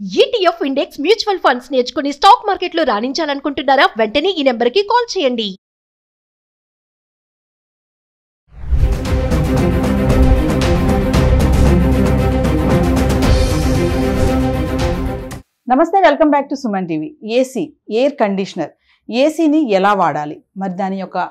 ETF index mutual funds నేర్చుకుని stock మార్కెట్లో రాణించాలనుకుంటున్నారా? వెంటనే ఈ నెంబర్కి కాల్ చేయండి. నమస్తే, welcome back to Suman TV. AC, air conditioner, ఏసీని ఎలా వాడాలి, మరి దాని యొక్క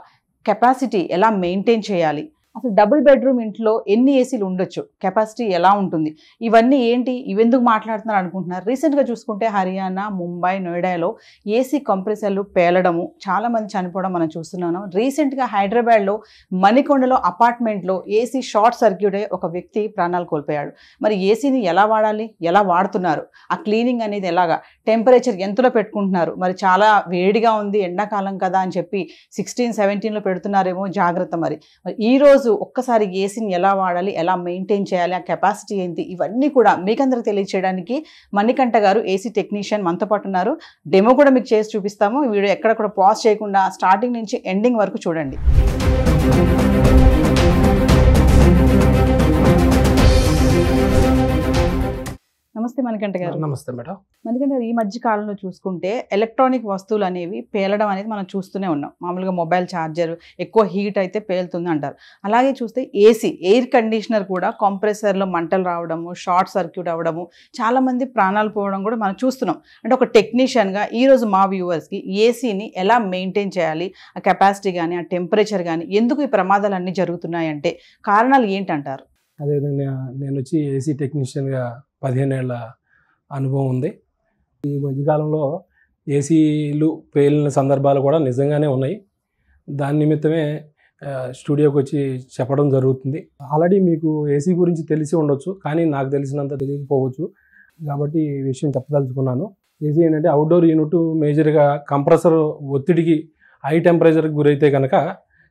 కెపాసిటీ ఎలా మెయింటైన్ చేయాలి, అసలు డబుల్ బెడ్రూమ్ ఇంట్లో ఎన్ని ఏసీలు ఉండొచ్చు, కెపాసిటీ ఎలా ఉంటుంది, ఇవన్నీ ఏంటి, ఇవెందుకు మాట్లాడుతున్నారు అనుకుంటున్నారు. రీసెంట్గా చూసుకుంటే హర్యానా, ముంబై, నోయిడాలో ఏసీ కంప్రెసర్లు పేలడము, చాలామంది చనిపోవడం మనం చూస్తున్నాము. రీసెంట్గా హైదరాబాద్లో మణికొండలో అపార్ట్మెంట్లో ఏసీ షార్ట్ సర్క్యూట్ అయ్యి ఒక వ్యక్తి ప్రాణాలు కోల్పోయాడు. మరి ఏసీని ఎలా వాడాలి, ఎలా వాడుతున్నారు, ఆ క్లీనింగ్ అనేది ఎలాగా, టెంపరేచర్ ఎంతలో పెట్టుకుంటున్నారు, మరి చాలా వేడిగా ఉంది ఎండాకాలం కదా అని చెప్పి 16-17లో పెడుతున్నారేమో, జాగ్రత్త. మరి ఈరోజు ఒక్కసారి ఏసీని ఎలా వాడాలి, ఎలా మెయింటైన్ చేయాలి, ఆ కెపాసిటీ ఏంటి, ఇవన్నీ కూడా మీకందరికి తెలియచేయడానికి మణికంఠ గారు ఏసీ టెక్నీషియన్ మనతో పాటు ఉన్నారు. డెమో కూడా మీకు చేసి చూపిస్తాము. ఈ వీడియో ఎక్కడ కూడా పాజ్ చేయకుండా స్టార్టింగ్ నుంచి ఎండింగ్ వరకు చూడండి. నమస్తే మణికంఠ గారు. నమస్తే మేడం. మణికంఠ గారు, ఈ మధ్య కాలంలో చూసుకుంటే ఎలక్ట్రానిక్ వస్తువులు అనేవి పేలడం అనేది మనం చూస్తూనే ఉన్నాం. మామూలుగా మొబైల్ ఛార్జర్ ఎక్కువ హీట్ అయితే పేలుతుంది అంటారు. అలాగే చూస్తే ఏసీ, ఎయిర్ కండిషనర్ కూడా కంప్రెసర్లో మంటలు రావడము, షార్ట్ సర్క్యూట్ అవ్వడము, చాలామంది ప్రాణాలు పోవడం కూడా మనం చూస్తున్నాం. అంటే ఒక టెక్నీషియన్గా ఈరోజు మా వ్యూవర్స్కి ఏసీని ఎలా మెయింటైన్ చేయాలి, ఆ కెపాసిటీ కానీ, ఆ టెంపరేచర్ కానీ, ఎందుకు ఈ ప్రమాదాలు అన్నీ జరుగుతున్నాయంటే కారణాలు ఏంటంటారు? అదేవిధంగా నేను వచ్చి ఏసీ టెక్నీషియన్గా 15 ఏళ్ళ అనుభవం ఉంది. ఈ మధ్యకాలంలో ఏసీలు పేలిన సందర్భాలు కూడా నిజంగానే ఉన్నాయి. దాని నిమిత్తమే స్టూడియోకి వచ్చి చెప్పడం జరుగుతుంది. ఆల్రెడీ మీకు ఏసీ గురించి తెలిసి ఉండొచ్చు, కానీ నాకు తెలిసినంత తెలియకపోవచ్చు. కాబట్టి ఈ విషయం చెప్పదలుచుకున్నాను. ఏసీ ఏంటంటే అవుట్డోర్ యూనిట్, మేజర్గా కంప్రెసర్ ఒత్తిడికి హై టెంపరేచర్కి గురైతే కనుక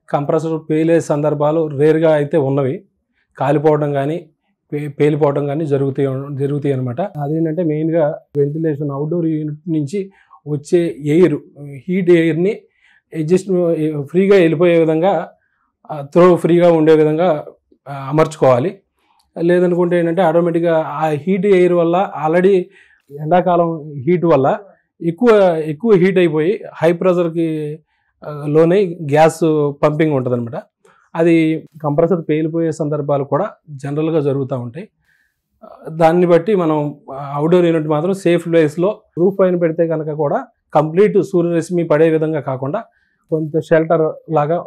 కంప్రెసర్ పేలే సందర్భాలు రేర్గా అయితే ఉన్నవి. కాలిపోవడం కానీ పేలిపోవడం కానీ జరుగుతాయి అనమాట. అదేంటంటే మెయిన్గా వెంటిలేషన్, అవుట్డోర్ యూనిట్ నుంచి వచ్చే ఎయిర్, హీట్ ఎయిర్ని అడ్జస్ట్ ఫ్రీగా వెళ్ళిపోయే విధంగా, ఫ్రీగా ఉండే విధంగా అమర్చుకోవాలి. లేదనుకుంటే ఏంటంటే ఆటోమేటిక్గా ఆ హీట్ ఎయిర్ వల్ల, ఆల్రెడీ ఎండాకాలం హీట్ వల్ల ఎక్కువ హీట్ అయిపోయి హై ప్రెషర్కి లోనే గ్యాస్ పంపింగ్ ఉంటుంది అనమాట. అది కంప్రెసర్ పేలిపోయే సందర్భాలు కూడా జనరల్గా జరుగుతూ ఉంటాయి. దాన్ని బట్టి మనం అవుట్డోర్ యూనిట్ మాత్రం సేఫ్ ప్లేస్లో రూఫ్ పైన పెడితే కనుక కూడా కంప్లీట్ సూర్యరశ్మి పడే విధంగా కాకుండా కొంత షెల్టర్ లాగా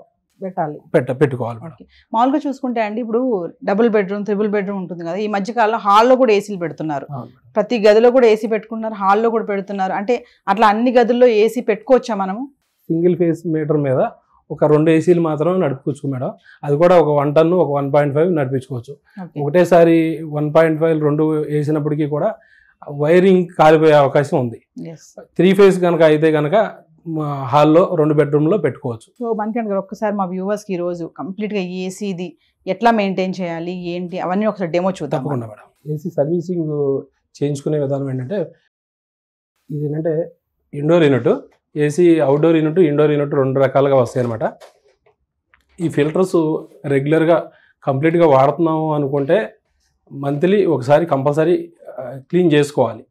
పెట్టుకోవాలి. మామూలుగా చూసుకుంటే అండి, ఇప్పుడు డబుల్ బెడ్రూమ్, ట్రిపుల్ బెడ్రూమ్ ఉంటుంది కదా, ఈ మధ్యకాలంలో హాల్లో కూడా ఏసీలు పెడుతున్నారు. ప్రతి గదిలో కూడా ఏసీ పెట్టుకుంటున్నారు, హాల్లో కూడా పెడుతున్నారు. అంటే అట్లా అన్ని గదుల్లో ఏసీ పెట్టుకోవచ్చా మనము? సింగిల్ ఫేస్ మీటర్ మీద ఒక 2 ఏసీలు మాత్రం నడుపుకోవచ్చు మేడం. అది కూడా ఒక 1 టన్ను, ఒక 1.5 నడిపించుకోవచ్చు. ఒకటేసారి 1.5 2 వేసినప్పటికీ కూడా వైరింగ్ కాలిపోయే అవకాశం ఉంది. 3 ఫేజ్ కనుక అయితే కనుక హాల్లో 2 బెడ్రూమ్లో పెట్టుకోవచ్చు. సో మనకి ఒక్కసారి మా వ్యూవర్స్కి ఈరోజు కంప్లీట్గా ఏసీది ఎట్లా మెయింటైన్ చేయాలి, ఏంటి, అవన్నీ ఒకసారి డెమో చూద్దాం. తప్పకుండా మేడం. ఏసీ సర్వీసింగ్ చేయించుకునే విధానం ఏంటంటే, ఇది ఏంటంటే indoor unit, AC outdoor unit, indoor unit 2 రకాలుగా వస్తాయి అనమాట. ఈ ఫిల్టర్స్ రెగ్యులర్గా కంప్లీట్గా వాడుతున్నాము అనుకుంటే మంత్లీ ఒకసారి కంపల్సరీ క్లీన్ చేసుకోవాలి.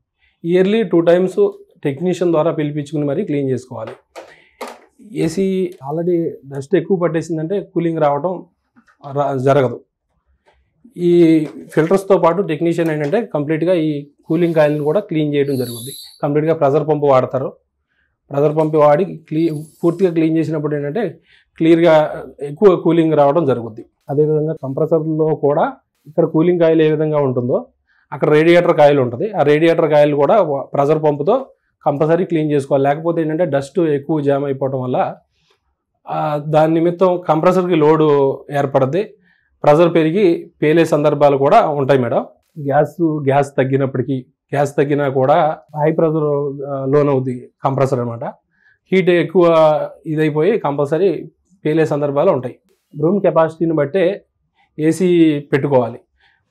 ఇయర్లీ 2 టైమ్స్ టెక్నీషియన్ ద్వారా పిలిపించుకుని మరీ క్లీన్ చేసుకోవాలి. ఏసీ ఆల్రెడీ డస్ట్ ఎక్కువ పట్టేసిందంటే కూలింగ్ రావడం జరగదు. ఈ ఫిల్టర్స్తో పాటు టెక్నీషియన్ ఏంటంటే కంప్లీట్గా ఈ కూలింగ్ కాయిల్ని కూడా క్లీన్ చేయడం జరుగుతుంది. కంప్లీట్గా ప్రెజర్ పంపు వాడతారు. ప్రెజర్ పంపు వాడి పూర్తిగా క్లీన్ చేసినప్పుడు ఏంటంటే క్లియర్గా ఎక్కువ కూలింగ్ రావడం జరుగుద్ది. అదేవిధంగా కంప్రెసర్లో కూడా ఇక్కడ కూలింగ్ కాయిల్ ఏ విధంగా ఉంటుందో అక్కడ రేడియేటర్ కాయిల్ ఉంటుంది. ఆ రేడియేటర్ కాయిల్ కూడా ప్రెజర్ పంపుతో కంపల్సరీ క్లీన్ చేసుకోవాలి. లేకపోతే ఏంటంటే డస్ట్ ఎక్కువ జామ్ అయిపోవడం వల్ల దాని నిమిత్తం కంప్రెసర్కి లోడ్ ఏర్పడుద్ది. ప్రెజర్ పెరిగి పేలే సందర్భాలు కూడా ఉంటాయి మేడం. గ్యాస్ తగ్గినా కూడా హై ప్రెషర్ లోన్ అవుద్ది కంప్రెసర్ అనమాట. హీట్ ఎక్కువ ఇదైపోయి కంపల్సరీ పేలే సందర్భాలు ఉంటాయి. రూమ్ కెపాసిటీని బట్టే ఏసీ పెట్టుకోవాలి.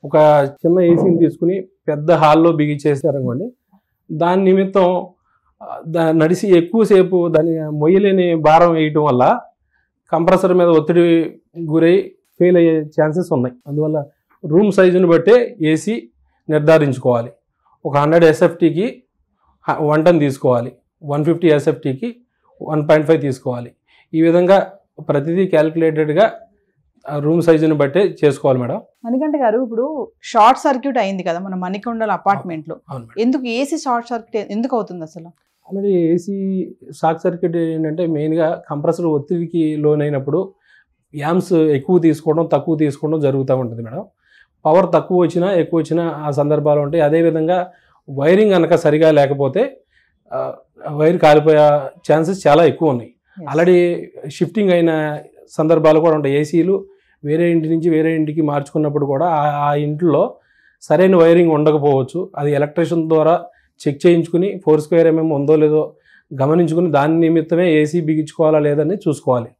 ఒక చిన్న ఏసీని తీసుకుని పెద్ద హాల్లో బిగించేసారనుకోండి, దాని నిమిత్తం నడిచి ఎక్కువసేపు దాన్ని మొయ్యలేని భారం వేయటం వల్ల కంప్రెసర్ మీద ఒత్తిడి గురై ఫెయిల్ అయ్యే ఛాన్సెస్ ఉన్నాయి. అందువల్ల రూమ్ సైజుని బట్టే ఏసీ నిర్ధారించుకోవాలి. ఒక 100 SFTకి 1 టన్ తీసుకోవాలి, 150 SFTకి 1.5 తీసుకోవాలి. ఈ విధంగా ప్రతిదీ క్యాలిక్యులేటెడ్గా రూమ్ సైజుని బట్టే చేసుకోవాలి మేడం. మణికంఠ గారు, ఇప్పుడు షార్ట్ సర్క్యూట్ అయింది కదా మన మణికొండల అపార్ట్మెంట్లో, అవును మేడం. ఎందుకు ఏసీ షార్ట్ సర్క్యూట్ ఎందుకు అవుతుంది అసలు? ఆల్రెడీ ఏసీ షార్ట్ సర్క్యూట్ ఏంటంటే మెయిన్గా కంప్రెసర్ ఒత్తిడికి లోనైనప్పుడు యామ్స్ ఎక్కువ తీసుకోవడం తక్కువ తీసుకోవడం జరుగుతూ ఉంటుంది మేడం. పవర్ తక్కువ వచ్చినా ఎక్కువ వచ్చినా ఆ సందర్భాలు ఉంటాయి. అదేవిధంగా వైరింగ్ కనుక సరిగా లేకపోతే వైర్ కాలిపోయే ఛాన్సెస్ చాలా ఎక్కువ ఉన్నాయి. ఆల్రెడీ షిఫ్టింగ్ అయిన సందర్భాలు కూడా ఉంటాయి. ఏసీలు వేరే ఇంటి నుంచి వేరే ఇంటికి మార్చుకున్నప్పుడు కూడా ఆ ఇంట్లో సరైన వైరింగ్ ఉండకపోవచ్చు. అది ఎలక్ట్రీషియన్ ద్వారా చెక్ చేయించుకుని 4² mm ఉందో లేదో గమనించుకుని దాని నిమిత్తమే ఏసీ బిగించుకోవాలా లేదని చూసుకోవాలి.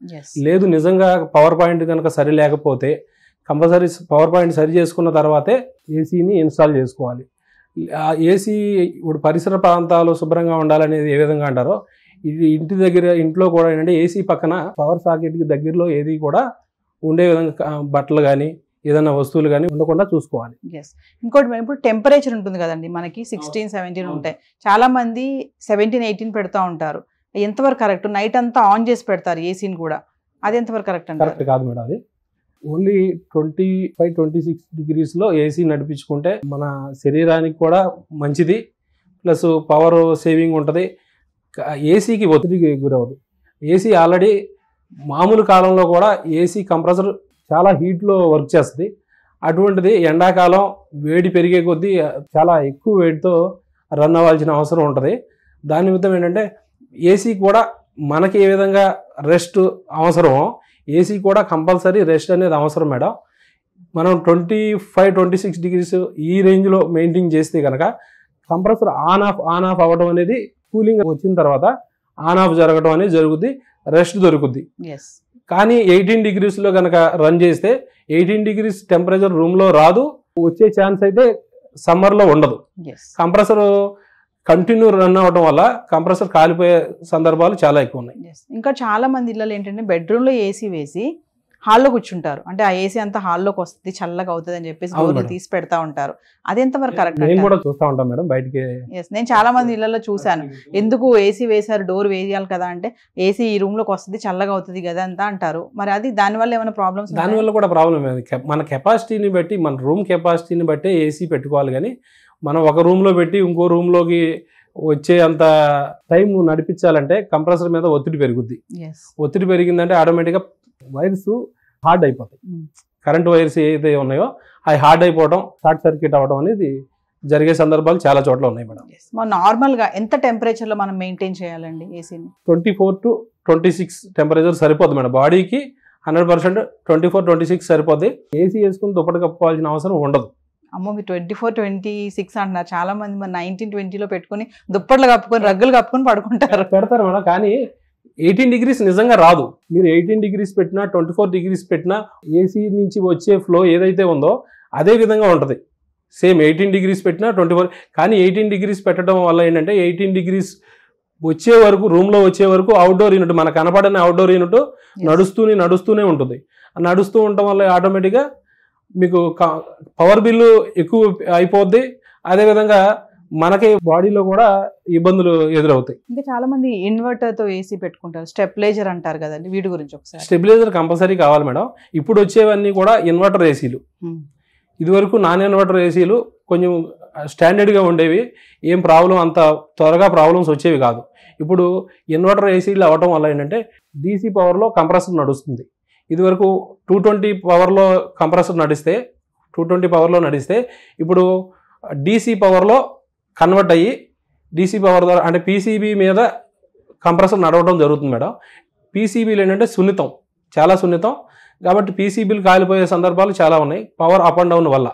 లేదు నిజంగా పవర్ పాయింట్ కనుక సరి లేకపోతే కంపల్సరీ పవర్ పాయింట్ సరి చేసుకున్న తర్వాతే ఏసీని ఇన్స్టాల్ చేసుకోవాలి. ఏసీ ఇప్పుడు పరిసర ప్రాంతాలు శుభ్రంగా ఉండాలనేది ఏ విధంగా అంటారో ఇది ఇంట్లో కూడా ఏంటంటే ఏసీ పక్కన పవర్ సాకెట్కి దగ్గరలో ఏది కూడా ఉండే విధంగా బట్టలు కానీ ఏదైనా వస్తువులు కానీ ఉండకుండా చూసుకోవాలి. ఇంకోటి ఇప్పుడు టెంపరేచర్ ఉంటుంది కదండి, మనకి 16, 17 ఉంటాయి. చాలా మంది 17, 18 పెడతా ఉంటారు. ఎంతవరకు కరెక్ట్? నైట్ అంతా ఆన్ చేసి పెడతారు ఏసీని కూడా, అది ఎంతవరకు కరెక్ట్ అంటారు? కరెక్ట్ కాదు మేడం. అది ఓన్లీ 25, 26 degreesలో ఏసీ నడిపించుకుంటే మన శరీరానికి కూడా మంచిది, ప్లస్ పవర్ సేవింగ్ ఉంటుంది. ఏసీకి ఒత్తిడికి గురవదు. ఏసీ ఆల్రెడీ మామూలు కాలంలో కూడా ఏసీ కంప్రెసర్ చాలా హీట్లో వర్క్ చేస్తుంది. అటువంటిది ఎండాకాలం వేడి పెరిగే కొద్దీ చాలా ఎక్కువ వేడితో రన్ అవ్వాల్సిన అవసరం ఉంటుంది. దాని నిమిత్తం ఏంటంటే ఏసీ కూడా మనకి ఏ విధంగా రెస్ట్ అవసరమో ఏసీ కూడా కంపల్సరీ రెస్ట్ అనేది అవసరం మేడం. మనం 25, 26 degrees ఈ రేంజ్లో మెయింటైన్ చేస్తే కనుక కంప్రెసర్ ఆన్ ఆఫ్ అవ్వడం అనేది కూలింగ్ వచ్చిన తర్వాత ఆన్ ఆఫ్ జరగడం అనేది జరుగుద్ది, రెస్ట్ దొరుకుద్ది. కానీ 18 degreesలో కనుక రన్ చేస్తే 18 degrees టెంపరేచర్ రూమ్లో రాదు, వచ్చే ఛాన్స్ అయితే సమ్మర్లో ఉండదు. కంప్రెసర్ కంటిన్యూ రన్ అవ్వడం వల్ల కంప్రెసర్ కాలిపోయే సందర్భాలు చాలా ఎక్కువ ఉన్నాయి. ఇంకా చాలా మంది ఇళ్ళలో ఏంటంటే బెడ్రూమ్లో ఏసీ వేసి హాల్లో కూర్చుంటారు. అంటే ఆ ఏసీ అంతా హాల్లోకి వస్తుంది, చల్లగా అవుతుంది అని చెప్పేసి డోర్లు తీసి పెడతా ఉంటారు. అది ఎంతవరకు కరెక్ట్? నేను కూడా చూస్తూ ఉంటాం మేడం బయటికి. నేను చాలా మంది ఇళ్లలో చూశాను. ఎందుకు ఏసీ వేశారు, డోర్ వేయాలి కదా అంటే ఏసీ ఈ రూమ్ లోకి వస్తుంది చల్లగా అవుతుంది కదా అంతా అంటారు. మరి అది దానివల్ల ఏమైనా ప్రాబ్లమ్స్? దానివల్ల కూడా ప్రాబ్లం. మన కెపాసిటీని బట్టి, మన రూమ్ కెపాసిటీని బట్టే ఏసీ పెట్టుకోవాలి. కానీ మనం ఒక రూమ్లో పెట్టి ఇంకో రూమ్లోకి వచ్చే అంత టైం నడిపించాలంటే కంప్రెసర్ మీద ఒత్తిడి పెరుగుద్ది. ఒత్తిడి పెరిగిందంటే ఆటోమేటిక్గా వైర్స్ హార్డ్ అయిపోతాయి. కరెంట్ వైర్స్ ఏదైతే ఉన్నాయో అవి హార్డ్ అయిపోవడం, షార్ట్ సర్క్యూట్ అవ్వడం అనేది జరిగే సందర్భాలు చాలా చోట్ల ఉన్నాయి మేడం. నార్మల్గా ఎంత టెంపరేచర్లో మనం మెయింటైన్ చేయాలండి ఏసీని? 24 to 26 టెంపరేచర్ సరిపోద్ది మేడం. బాడీకి 100% 24, 26 సరిపోద్ది. ఏసీ వేసుకుని దుప్పటి కప్పుకోవాల్సిన అవసరం ఉండదు. అమ్మో, మీరు 24, 26 అంటున్నారు. చాలా మంది మరి 19, 20లో పెట్టుకుని దుప్పట్లు కప్పుకొని రగ్గులు కప్పుకొని పడుకుంటారు. పెడతారు మేడం, కానీ 18 degrees నిజంగా రాదు. మీరు 18 degrees పెట్టినా 24 degrees పెట్టినా ఏసీ నుంచి వచ్చే ఫ్లో ఏదైతే ఉందో అదే విధంగా ఉంటుంది. సేమ్ 18 degrees పెట్టినా 24. కానీ 18 degrees పెట్టడం వల్ల ఏంటంటే 18 degrees వచ్చే వరకు, రూమ్లో వచ్చే వరకు అవుట్డోర్ యూనిట్, మనకు కనపడని అవుట్డోర్ యూనిట్ నడుస్తూనే ఉంటుంది. నడుస్తూ ఉండటం వల్ల ఆటోమేటిక్గా మీకు పవర్ బిల్లు ఎక్కువ అయిపోద్ది. అదేవిధంగా మనకి బాడీలో కూడా ఇబ్బందులు ఎదురవుతాయి. ఇంకా చాలా మంది ఇన్వర్టర్తో ఏసీ పెట్టుకుంటారు, స్టెబిలైజర్ అంటారు కదండి, వీటి గురించి ఒకసారి. స్టెబిలైజర్ కంపల్సరీ కావాలి మేడం. ఇప్పుడు వచ్చేవన్నీ కూడా ఇన్వర్టర్ ఏసీలు. ఇదివరకు నాన్ ఇన్వర్టర్ ఏసీలు కొంచెం స్టాండర్డ్గా ఉండేవి, ఏం ప్రాబ్లం అంత త్వరగా ప్రాబ్లమ్స్ వచ్చేవి కాదు. ఇప్పుడు ఇన్వర్టర్ ఏసీలు అవ్వటం వల్ల ఏంటంటే డీసీ పవర్లో కంప్రెసర్ నడుస్తుంది. ఇదివరకు 220 పవర్లో కంప్రెసర్ నడిస్తే 220 పవర్లో నడిస్తే ఇప్పుడు డీసీ పవర్లో కన్వర్ట్ అయ్యి డీసీ పవర్ ద్వారా అంటే పీసీబీ మీద కంప్రెసర్ నడవడం జరుగుతుంది మేడం. పీసీబీలు ఏంటంటే సున్నితం, చాలా సున్నితం కాబట్టి పీసీబీలు కాలిపోయే సందర్భాలు చాలా ఉన్నాయి పవర్ అప్ అండ్ డౌన్ వల్ల.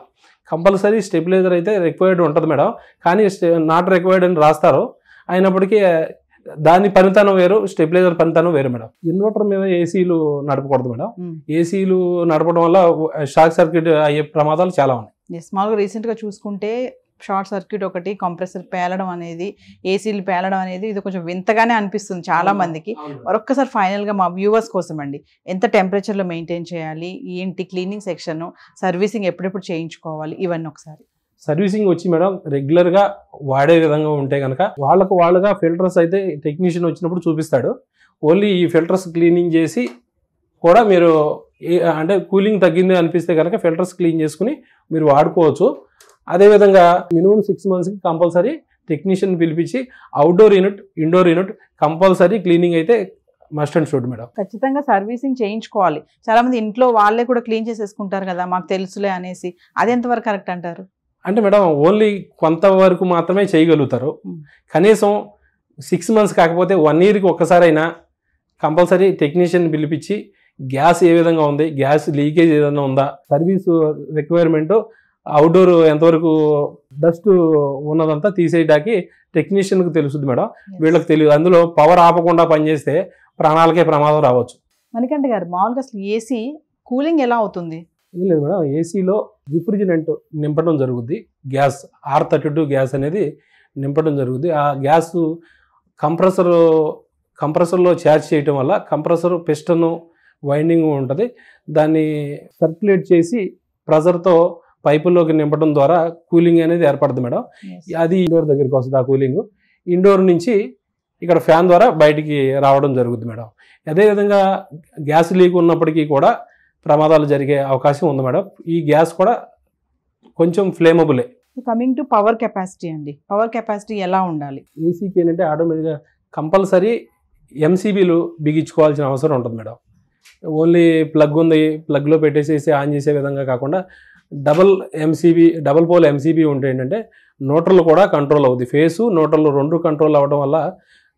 కంపల్సరీ స్టెబిలైజర్ అయితే రిక్వైర్డ్ ఉంటుంది మేడం, కానీ నాట్ రిక్వైర్డ్ అని రాస్తారు. అయినప్పటికీ దాని పనితనం వేరు, స్టెబిలైజర్ పనితనం వేరు మేడం. ఇన్వర్టర్ మీద ఏసీలు నడపకూడదు మేడం. ఏసీలు నడపడం వల్ల షార్ట్ సర్క్యూట్ అయ్యే ప్రమాదాలు చాలా ఉన్నాయి. స్మాల్గా రీసెంట్గా చూసుకుంటే షార్ట్ సర్క్యూట్ ఒకటి, కంప్రెసర్ పేలడం అనేది, ఏసీలు పేలడం అనేది ఇది కొంచెం వింతగానే అనిపిస్తుంది చాలా మందికి. మరొక్కసారి ఫైనల్గా మా వ్యూవర్స్ కోసం అండి, ఎంత టెంపరేచర్లో మెయింటైన్ చేయాలి, ఏంటి క్లీనింగ్ సెక్షన్, సర్వీసింగ్ ఎప్పుడెప్పుడు చేయించుకోవాలి, ఇవన్నీ ఒకసారి. సర్వీసింగ్ వచ్చి మేడం రెగ్యులర్గా వాడే విధంగా ఉంటే కనుక వాళ్ళుగా ఫిల్టర్స్ అయితే టెక్నీషియన్ వచ్చినప్పుడు చూపిస్తాడు. ఓన్లీ ఈ ఫిల్టర్స్ క్లీనింగ్ చేసి కూడా మీరు అంటే కూలింగ్ తగ్గింది అనిపిస్తే కనుక ఫిల్టర్స్ క్లీన్ చేసుకుని మీరు వాడుకోవచ్చు. అదేవిధంగా మినిమం 6 monthsకి కంపల్సరీ టెక్నీషియన్ పిలిపించి outdoor unit, indoor unit compulsory cleaning అయితే మస్ట్ అండ్ షుడ్ మేడం. ఖచ్చితంగా సర్వీసింగ్ చేయించుకోవాలి. చాలా మంది ఇంట్లో వాళ్ళే కూడా క్లీన్ చేసేసుకుంటారు కదా, మాకు తెలుసులే అనేసి. అది ఎంతవరకు కరెక్ట్ అంటారు? అంటే మేడం ఓన్లీ కొంతవరకు మాత్రమే చేయగలుగుతారు. కనీసం 6 months కాకపోతే 1 yearకి ఒక్కసారైనా కంపల్సరీ టెక్నీషియన్ పిలిపించి గ్యాస్ ఏ విధంగా ఉంది, గ్యాస్ లీకేజ్ ఏదైనా ఉందా, సర్వీస్ రిక్వైర్మెంట్, అవుట్డోర్ ఎంతవరకు డస్ట్ ఉన్నదంతా తీసేయడానికి టెక్నీషియన్కి తెలుస్తుంది మేడం. వీళ్ళకి తెలియదు. అందులో పవర్ ఆపకుండా పనిచేస్తే ప్రాణాలకే ప్రమాదం రావచ్చు. మణికంఠ గారు, మామూలుగా అసలు ఏసీ కూలింగ్ ఎలా అవుతుంది? ఏం లేదు మేడం, ఏసీలో రిఫ్రిజిరెంట్ నింపడం జరుగుద్ది. గ్యాస్ R32 గ్యాస్ అనేది నింపడం జరుగుద్ది. ఆ గ్యాస్ కంప్రెసర్లో ఛార్జ్ చేయటం వల్ల కంప్రెసర్ పిస్టన్ వైండింగ్ ఉంటుంది. దాన్ని సర్క్యులేట్ చేసి ప్రెజర్తో పైపుల్లోకి నింపడం ద్వారా కూలింగ్ అనేది ఏర్పడుతుంది మేడం. అది ఇండోర్ దగ్గరికి వస్తుంది. ఆ కూలింగ్ ఇండోర్ నుంచి ఇక్కడ ఫ్యాన్ ద్వారా బయటికి రావడం జరుగుతుంది మేడం. అదేవిధంగా గ్యాస్ లీక్ ఉన్నప్పటికీ కూడా ప్రమాదాలు జరిగే అవకాశం ఉంది మేడం. ఈ గ్యాస్ కూడా కొంచెం ఫ్లేమబులే. కమింగ్ టు పవర్ కెపాసిటీ అండి, పవర్ కెపాసిటీ ఎలా ఉండాలి? ఏసీకి ఏంటంటే ఆటోమేటిక్గా కంపల్సరీ ఎంసీబీలు బిగించుకోవాల్సిన అవసరం ఉంటుంది మేడం. ఓన్లీ ప్లగ్ ఉంది, ప్లగ్లో పెట్టేసేసి ఆన్ చేసే విధంగా కాకుండా డబల్ పోల్ ఎంసీబీ ఉంటే ఏంటంటే న్యూట్రల్ కూడా కంట్రోల్ అవుతుంది. ఫేసు న్యూట్రల్ 2 కంట్రోల్ అవ్వడం వల్ల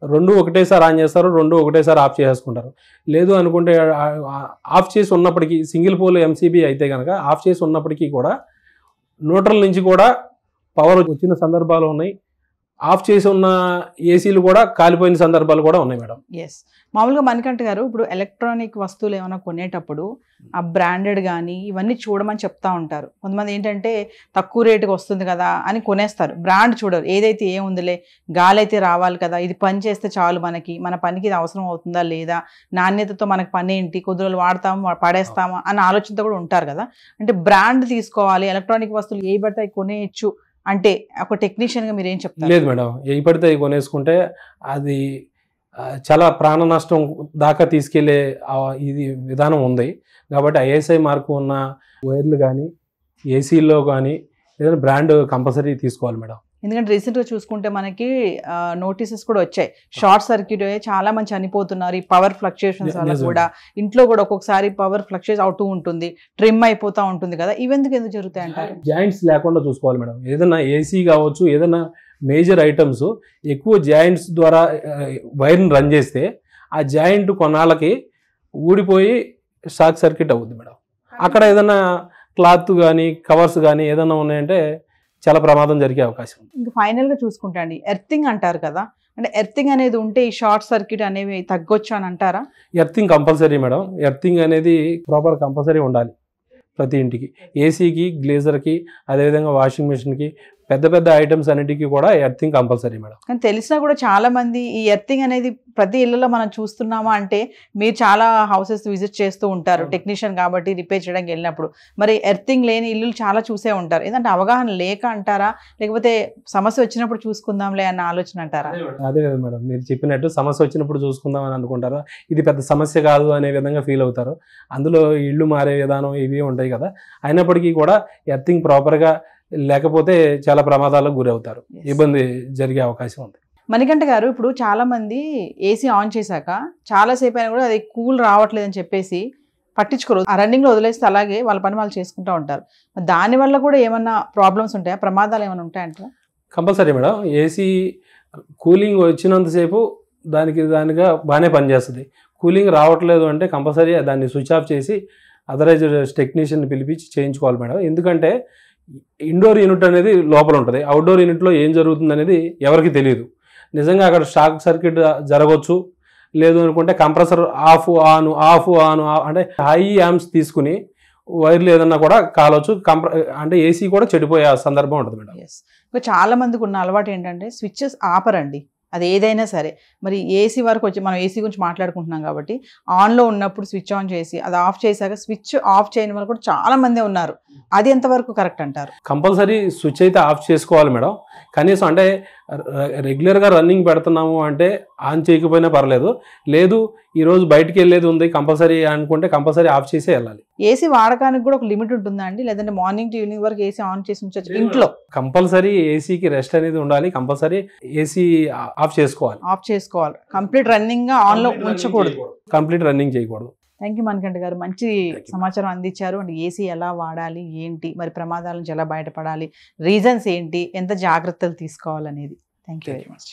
2 ఒకటేసారి ఆన్ చేస్తారు, 2 ఒకటేసారి ఆఫ్ చేసుకుంటారు. లేదు అనుకుంటే ఆఫ్ చేసి ఉన్నప్పటికీ సింగిల్ పోల్ ఎంసీబీ అయితే కనుక ఆఫ్ చేసి ఉన్నప్పటికీ కూడా న్యూట్రల్ నుంచి కూడా పవర్ వచ్చిన సందర్భాలు ఉన్నాయి. ఆఫ్ చేసి ఉన్న ఏసీలు కూడా కాలిపోయిన సందర్భాలు కూడా ఉన్నాయి మేడం. ఎస్, మామూలుగా మణికంఠ గారు, ఇప్పుడు ఎలక్ట్రానిక్ వస్తువులు ఏమైనా కొనేటప్పుడు ఆ బ్రాండెడ్ కానీ ఇవన్నీ చూడమని చెప్తా ఉంటారు. కొంతమంది ఏంటంటే తక్కువ రేటుకి వస్తుంది కదా అని కొనేస్తారు, బ్రాండ్ చూడరు. ఏదైతే ఏముందిలే, గాలి అయితే రావాలి కదా, ఇది పని చేస్తే చాలు, మన పనికి ఇది అవసరం అవుతుందా లేదా, నాణ్యతతో మనకు పని ఏంటి, కొద్ది రోజులు వాడతాము పడేస్తామా అన్న ఆలోచనతో కూడా ఉంటారు కదా. అంటే బ్రాండ్ తీసుకోవాలి, ఎలక్ట్రానిక్ వస్తువులు ఏ పడితే అవి కొనేయచ్చు అంటే ఒక టెక్నీషియన్గా మీరు ఏం చెప్తారు? లేదు మేడం, ఏ పడితే అవి కొనేసుకుంటే అది చాలా ప్రాణ నష్టం దాకా తీసుకెళ్లే ఇది విధానం ఉంది. కాబట్టి ఐఎస్ఐ మార్కు ఉన్న వైర్లు కానీ ఏసీల్లో కానీ ఏదైనా బ్రాండ్ కంపల్సరీ తీసుకోవాలి మేడం. ఎందుకంటే రీసెంట్గా చూసుకుంటే మనకి నోటీసెస్ కూడా వచ్చాయి, షార్ట్ సర్క్యూట్ చాలా మంది చనిపోతున్నారు ఈ పవర్ ఫ్లక్చుయేషన్స్ వల్ల కూడా. ఇంట్లో కూడా ఒక్కొక్కసారి పవర్ ఫ్లక్చుయేట్ అవుతూ ఉంటుంది, ట్రిమ్ అయిపోతూ ఉంటుంది కదా, ఇవెందుకు జరుగుతాయి అంటారు? జాయింట్స్ లేకుండా చూసుకోవాలి మేడం. ఏదైనా ఏసీ కావచ్చు, ఏదైనా మేజర్ ఐటమ్స్ ఎక్కువ జాయింట్స్ ద్వారా వైర్ని రన్ చేస్తే ఆ జాయింట్ కొన్నాళ్ళకి ఊడిపోయి షార్ట్ సర్క్యూట్ అవుతుంది మేడం. అక్కడ ఏదైనా క్లాత్ కానీ కవర్స్ కానీ ఏదైనా ఉన్నాయంటే చాలా ప్రమాదం జరిగే అవకాశం ఉంది. ఇంకా ఫైనల్గా చూసుకుంటా అండి, ఎర్తింగ్ అంటారు కదా, అంటే ఎర్తింగ్ అనేది ఉంటే ఈ షార్ట్ సర్క్యూట్ అనేవి తగ్గొచ్చు అని అంటారా? Earthing compulsory madam. ఎర్తింగ్ అనేది ప్రాపర్ కంపల్సరీ ఉండాలి ప్రతి ఇంటికి. ఏసీకి, గ్లేజర్కి, అదేవిధంగా వాషింగ్ మిషన్కి, పెద్ద పెద్ద ఐటమ్స్ అన్నిటికీ కూడా ఎర్తింగ్ కంపల్సరీ మేడం. కానీ తెలిసినా కూడా చాలా మంది ఈ ఎర్తింగ్ అనేది ప్రతి ఇళ్లలో మనం చూస్తున్నామా అంటే, మీరు చాలా హౌసెస్ విజిట్ చేస్తూ ఉంటారు టెక్నీషియన్ కాబట్టి రిపేర్ చేయడానికి వెళ్ళినప్పుడు, మరి ఎర్తింగ్ లేని ఇల్లు చాలా చూసే ఉంటారు. ఏదంటే అవగాహన లేక అంటారా, లేకపోతే సమస్య వచ్చినప్పుడు చూసుకుందాంలే అన్న ఆలోచన అంటారా? అదే కదా మేడం, మీరు చెప్పినట్టు సమస్య వచ్చినప్పుడు చూసుకుందాం అని అనుకుంటారు. ఇది పెద్ద సమస్య కాదు అనే విధంగా ఫీల్ అవుతారు. అందులో ఇళ్ళు మారే విధానం ఇవి ఉంటాయి కదా. అయినప్పటికీ కూడా ఎర్తింగ్ ప్రాపర్గా లేకపోతే చాలా ప్రమాదాలకు గురవుతారు, ఇబ్బంది జరిగే అవకాశం ఉంది. మణికంఠ గారు, ఇప్పుడు చాలా మంది ఏసీ ఆన్ చేశాక చాలాసేపు అయినా కూడా అది కూల్ రావట్లేదని చెప్పేసి పట్టించుకోరు, ఆ రన్నింగ్లో వదిలేస్తే అలాగే వాళ్ళ పని వాళ్ళు చేసుకుంటూ ఉంటారు. దానివల్ల కూడా ఏమన్నా ప్రాబ్లమ్స్ ఉంటాయా, ప్రమాదాలు ఏమైనా ఉంటాయంటారా? Compulsory madam. ఏసీ కూలింగ్ వచ్చినంతసేపు దానిగా బాగానే పనిచేస్తుంది. కూలింగ్ రావట్లేదు అంటే కంపల్సరీ దాన్ని స్విచ్ ఆఫ్ చేసి అదరైజ్డ్ టెక్నీషియన్ పిలిపించి చేయించుకోవాలి మేడం. ఎందుకంటే ఇండోర్ యూనిట్ అనేది లోపల ఉంటుంది, అవుట్డోర్ యూనిట్లో ఏం జరుగుతుంది అనేది ఎవరికి తెలియదు. నిజంగా అక్కడ షార్ట్ సర్క్యూట్ జరగవచ్చు. లేదు అనుకుంటే కంప్రెసర్ ఆఫ్ ఆన్ అంటే హై యాంప్స్ తీసుకుని వైర్లు ఏదన్నా కూడా కాలవచ్చు. అంటే ఏసీ కూడా చెడిపోయే సందర్భం ఉంటుంది మేడం. చాలా మందికి ఉన్న అలవాటు ఏంటంటే స్విచ్చెస్ ఆపరండి, అది ఏదైనా సరే. మరి ఏసీ వరకు వచ్చి మనం ఏసీ గురించి మాట్లాడుకుంటున్నాం కాబట్టి ఆన్లో ఉన్నప్పుడు స్విచ్ ఆన్ చేసి అది ఆఫ్ చేశాక స్విచ్ ఆఫ్ చేయని వాళ్ళు కూడా చాలా మందే ఉన్నారు. అది ఎంతవరకు కరెక్ట్ అంటారు? కంపల్సరీ స్విచ్ అయితే ఆఫ్ చేసుకోవాలి మేడం. కనీసం అంటే రెగ్యులర్గా రన్నింగ్ పెడుతున్నాము అంటే ఆన్ చేయకపోయినా పర్లేదు, లేదు ఈరోజు బయటికి వెళ్ళేది ఉంది కంపల్సరీ అనుకుంటే కంపల్సరీ ఆఫ్ చేసే వెళ్ళాలి. ఏసీ వాడకానికి కూడా ఒక లిమిట్ ఉంటుందా అండి, లేదంటే మార్నింగ్ టు ఈవినింగ్ వరకు ఏసీ ఆన్ చేసి ఉంచొచ్చు ఇంట్లో? కంపల్సరీ ఏసీకి రెస్ట్ అనేది ఉండాలి, కంపల్సరీ ఏసీ ఆఫ్ చేసుకోవాలి. ఆఫ్ చేసుకోవాలి, కంప్లీట్ రన్నింగ్ గా ఆన్ లో ఉంచకూడదు, కంప్లీట్ రన్నింగ్ చేయకూడదు. థ్యాంక్ యూ మణికంఠ గారు, మంచి సమాచారం అందించారు. అండ్ ఏసీ ఎలా వాడాలి ఏంటి, మరి ప్రమాదాల నుంచి ఎలా బయటపడాలి, రీజన్స్ ఏంటి, ఎంత జాగ్రత్తలు తీసుకోవాలనేది. Thank you very much.